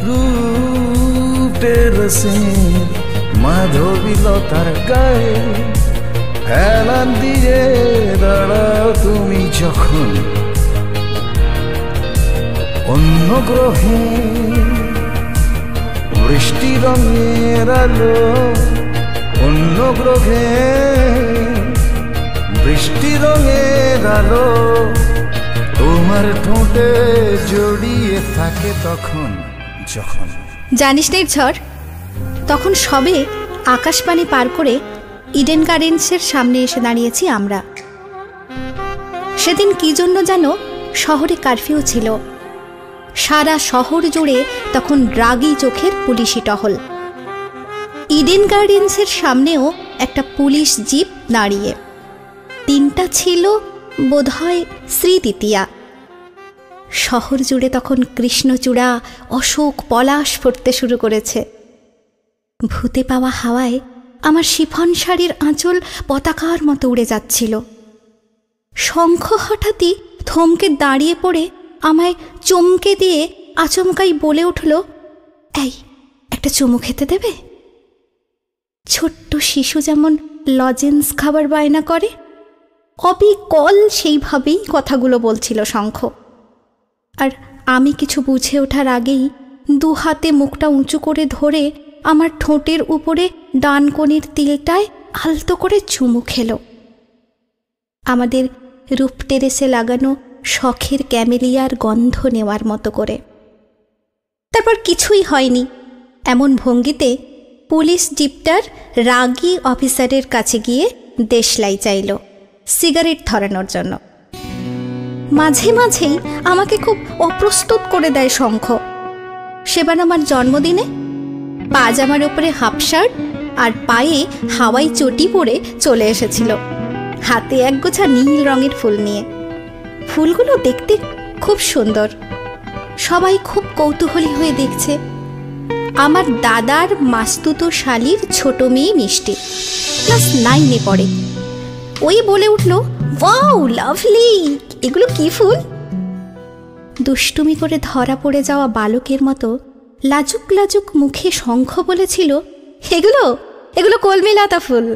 রূপের সিন মাধবীলতার গায়ে হেলান দিয়ে দাঁড়াও তুমি যখন অন্য গ্রহে বৃষ্টি রঙের আলো অন্য গ্রহে বৃষ্টি রঙের আলো তোমার ঠোঁটে জড়িয়ে থাকে তখন যখন। জানিস না ঝড়, তখন সবে আকাশবাণী পার করে ইডেন গার্ডেন্সের সামনে এসে দাঁড়িয়েছি আমরা। সেদিন কি জন্য যেন শহরে কারফিউ ছিল। সারা শহর জুড়ে তখন রাগী চোখের পুলিশি টহল। ইডেন গার্ডেন্সের সামনেও একটা পুলিশ জিপ দাঁড়িয়ে, তিনটা ছিল বোধহয় শ্রীতৃতীয়া। শহর জুড়ে তখন কৃষ্ণচূড়া অশোক পলাশ ফুটতে শুরু করেছে। ভূতে পাওয়া হাওয়ায় আমার শিফন শাড়ির আঁচল পতাকার মতো উড়ে যাচ্ছিল। শঙ্খ হঠাৎই থমকে দাঁড়িয়ে পড়ে আমায় চমকে দিয়ে আচমকাই বলে উঠল, এই একটা চুমু খেতে দেবে? ছোট্ট শিশু যেমন লজেন্স খাবার বায়না করে, অবিকল সেইভাবেই কথাগুলো বলছিল শঙ্খ। আর আমি কিছু বুঝে ওঠার আগেই দু হাতে মুখটা উঁচু করে ধরে আমার ঠোঁটের উপরে ডানকনির তিলটায় আলতো করে চুমু খেল। আমাদের রূপ টেরেসে লাগানো শখের ক্যামেলিয়ার গন্ধ নেওয়ার মতো করে। তারপর কিছুই হয়নি এমন ভঙ্গিতে পুলিশ জিপটার রাগী অফিসারের কাছে গিয়ে দেশলাই চাইল সিগারেট ধরানোর জন্য। মাঝে মাঝেই আমাকে খুব অপ্রস্তুত করে দেয় শঙ্খ। সেবার আমার জন্মদিনে পাজামার উপরে হাফ শার্ট আর পায়ে হাওয়াই চটি পরে চলে এসেছিল, হাতে একগোছা নীল রঙের ফুল নিয়ে। ফুলগুলো দেখতে খুব সুন্দর। সবাই খুব কৌতূহলী হয়ে দেখছে। আমার দাদার মাস্তুতো শালির ছোট মেয়ে মিষ্টি, ক্লাস 9-এ পড়ে। ওই বলে উঠল, ওয়াও লাভলি, এগুলো কি ফুল? দুষ্টুমি করে ধরা পড়ে যাওয়া বালকের মতো লাজুক লাজুক মুখে শঙ্খ বলেছিল, এগুলো এগুলো কলমিলতা ফুল,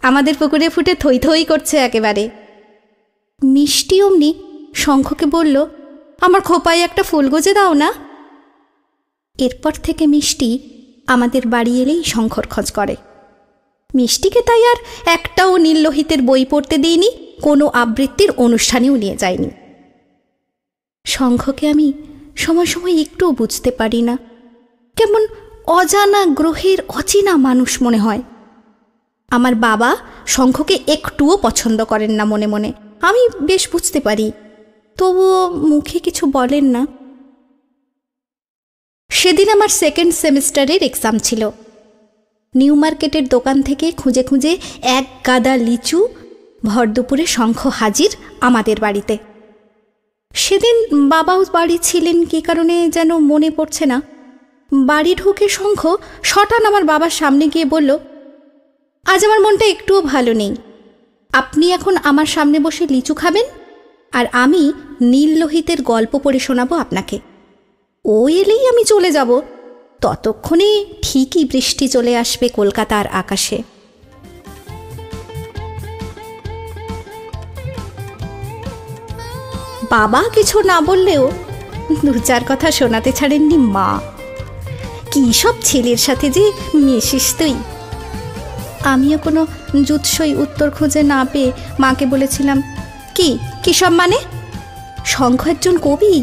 আমাদের পুকুরে ফুটে থই থই করছে একেবারে। মিষ্টি অমনি শঙ্খকে বলল, আমার খোপায় একটা ফুল গুজে দাও না। এরপর থেকে মিষ্টি আমাদের বাড়ি এলেই শঙ্খর খোঁজ করে। মিষ্টিকে তাই আর একটাও নীললোহিতের বই পড়তে দিইনি, কোনো আবৃত্তির অনুষ্ঠানেও নিয়ে যায়নি। শঙ্খকে আমি সময় সময় একটুও বুঝতে পারি না, কেমন অজানা গ্রহের অচেনা মানুষ মনে হয়। আমার বাবা শঙ্খকে একটুও পছন্দ করেন না মনে মনে, আমি বেশ বুঝতে পারি, তবুও মুখে কিছু বলেন না। সেদিন আমার সেকেন্ড সেমিস্টারের এক্সাম ছিল। নিউ মার্কেটের দোকান থেকে খুঁজে খুঁজে এক গাদা লিচু ভর দুপুরে শঙ্খ হাজির আমাদের বাড়িতে। সেদিন বাবাও বাড়ি ছিলেন, কী কারণে যেন মনে পড়ছে না। বাড়ি ঢুকে শঙ্খ শটান আমার বাবার সামনে গিয়ে বলল, আজ আমার মনটা একটুও ভালো নেই, আপনি এখন আমার সামনে বসে লিচু খাবেন আর আমি নীললোহিতের গল্প পড়ে শোনাবো আপনাকে। ও এলেই আমি চলে যাব, ততক্ষণে ঠিকই বৃষ্টি চলে আসবে কলকাতার আকাশে। বাবা কিছু না বললেও দু চার কথা শোনাতে ছাড়েননি মা। কী সব ছেলের সাথে যে মিশিস তুই। আমিও কোনো জুৎসই উত্তর খুঁজে না পেয়ে মাকে বলেছিলাম, কি সব মানে? শঙ্খ একজন কবি,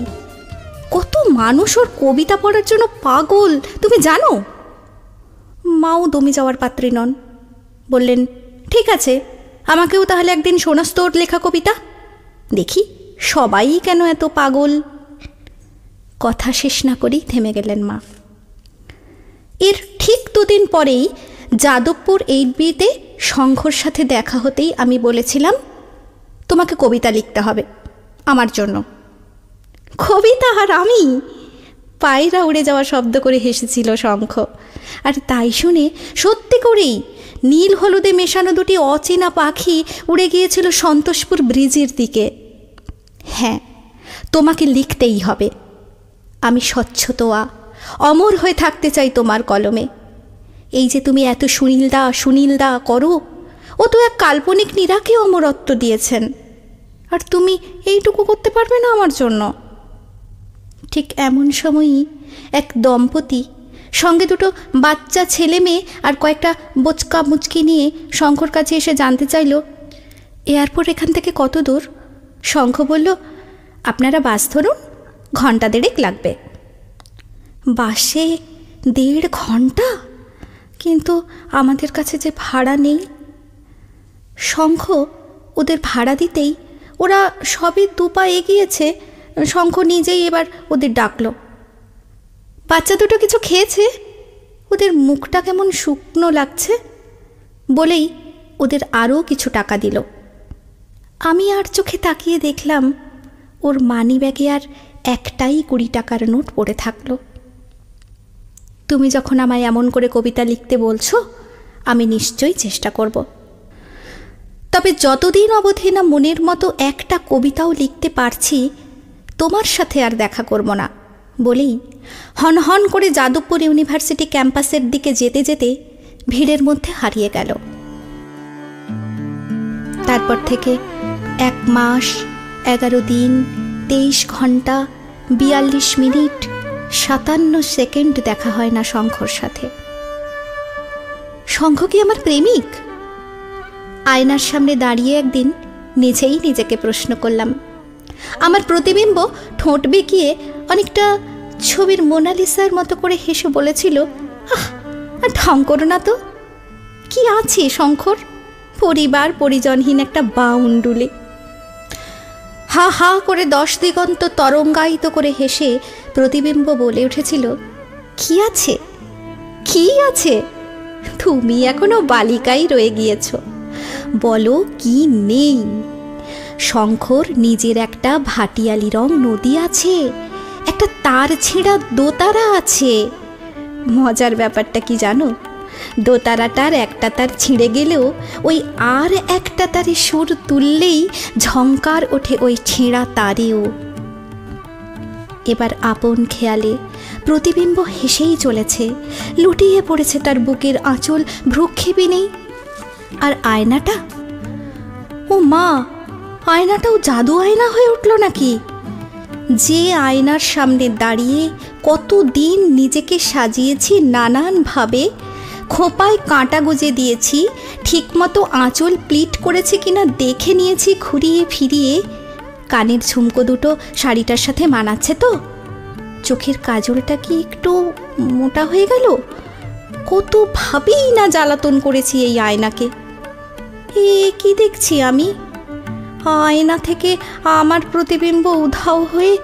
কত মানুষ ওর কবিতা পড়ার জন্য পাগল তুমি জানো? মাও দমে যাওয়ার পাত্রী নন, বললেন, ঠিক আছে, আমাকেও তাহলে একদিন শোনাস তোর লেখা কবিতা, দেখি সবাই কেন এত পাগল। কথা শেষ না করেই থেমে গেলেন মা। এর ঠিক দুদিন পরেই যাদবপুর 8Bতে শঙ্খর সাথে দেখা হতেই আমি বলেছিলাম, তোমাকে কবিতা লিখতে হবে আমার জন্য। কবিতা আর আমি? পায়রা উড়ে যাওয়া শব্দ করে হেসেছিল শঙ্খ। আর তাই শুনে সত্যি করেই নীল হলুদে মেশানো দুটি অচেনা পাখি উড়ে গিয়েছিল সন্তোষপুর ব্রিজের দিকে। হ্যাঁ, তোমাকে লিখতেই হবে। আমি স্বচ্ছতোয়া অমর হয়ে থাকতে চাই তোমার কলমে। এই যে তুমি এত সুনীলদা সুনীলদা করো, ও তো এক কাল্পনিক নীরাকে অমরত্ব দিয়েছেন, আর তুমি এইটুকু করতে পারবে না আমার জন্য? ঠিক এমন সময়ই এক দম্পতি সঙ্গে দুটো বাচ্চা ছেলে মেয়ে আর কয়েকটা বোচকা মুচকি নিয়ে শঙ্খর কাছে এসে জানতে চাইল, এয়ারপোর্ট এখান থেকে কত দূর? শঙ্খ বলল, আপনারা বাস ধরুন, ঘন্টা দেড়েক লাগবে। বাসে 1.5 ঘন্টা? কিন্তু আমাদের কাছে যে ভাড়া নেই। শঙ্খ ওদের ভাড়া দিতেই ওরা সবে 2 পা এগিয়েছে, শঙ্খ নিজেই এবার ওদের ডাকলো। বাচ্চা দুটো কিছু খেয়েছে, ওদের মুখটা কেমন শুকনো লাগছে বলেই ওদের আরও কিছু টাকা দিল। আমি আর চোখে তাকিয়ে দেখলাম ওর মানি ব্যাগে আর একটাই 20 টাকার নোট পড়ে থাকলো। তুমি যখন আমায় এমন করে কবিতা লিখতে বলছো, আমি নিশ্চয়ই চেষ্টা করব। তবে যতদিন অবধি না মনের মতো একটা কবিতাও লিখতে পারছি, তোমার সাথে আর দেখা করব না বলেই হনহন করে যাদবপুর ইউনিভার্সিটি ক্যাম্পাসের দিকে যেতে যেতে ভিড়ের মধ্যে হারিয়ে গেল। তারপর থেকে 1 মাস 11 দিন 23 ঘন্টা 42 মিনিট 57 সেকেন্ড দেখা হয় না শঙ্খর সাথে। শঙ্খ কি আমার প্রেমিক? আয়নার সামনে দাঁড়িয়ে একদিন নিজেই নিজেকে প্রশ্ন করলাম। আমার প্রতিবিম্ব ঠোঁট বেঁকিয়ে অনেকটা ছবির মোনালিসার মতো করে হেসে বলেছিল, আহ, ঢং করো না তো, কি আছে শঙ্খর? পরিবার পরিজনহীন একটা বাউন্ডুলে। হা হা করে 10 দিগন্ত তরঙ্গায়িত করে হেসে প্রতিবিম্ব বলে উঠেছিল, কি আছে, কি আছে? তুমি এখনো বালিকাই রয়ে গিয়েছ। বলো কি নেই? শঙ্খর নিজের একটা ভাটিয়ালি রং নদী আছে, একটা তার ছেঁড়া দোতারা আছে। মজার ব্যাপারটা কি জানো? দোতারাটার একটা তার ছিঁড়ে গেলেও ওই আর একটা তারে সুর তুললেই ঝংকার ওঠে ওই ছেঁড়া তারেও। এবার আপন খেয়ালে প্রতিবিম্ব হেসেই চলেছে, লুটিয়ে পড়েছে তার বুকের আঁচল, ভ্রুক্ষেপই নেই। আর আয়নাটা, ও মা, আয়নাটাও জাদু আয়না হয়ে উঠল নাকি? যে আয়নার সামনে দাঁড়িয়ে কতদিন নিজেকে সাজিয়েছি নানানভাবে, খোঁপায় কাঁটা গুজে দিয়েছি, ঠিকমতো আঁচল প্লিট করেছে কিনা দেখে নিয়েছি ঘুরিয়ে ফিরিয়ে, কানের ঝুমকো দুটো শাড়িটার সাথে মানাচ্ছে তো, চোখের কাজলটা কি একটু মোটা হয়ে গেল, কতভাবেই না জ্বালাতন করেছি এই আয়নাকে। এ কি দেখছি আমি? আয়না থেকে আমার প্রতিবিম্ব উধাও হয়ে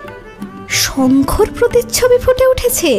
শঙ্খর প্রতিচ্ছবি ফুটে উঠেছে।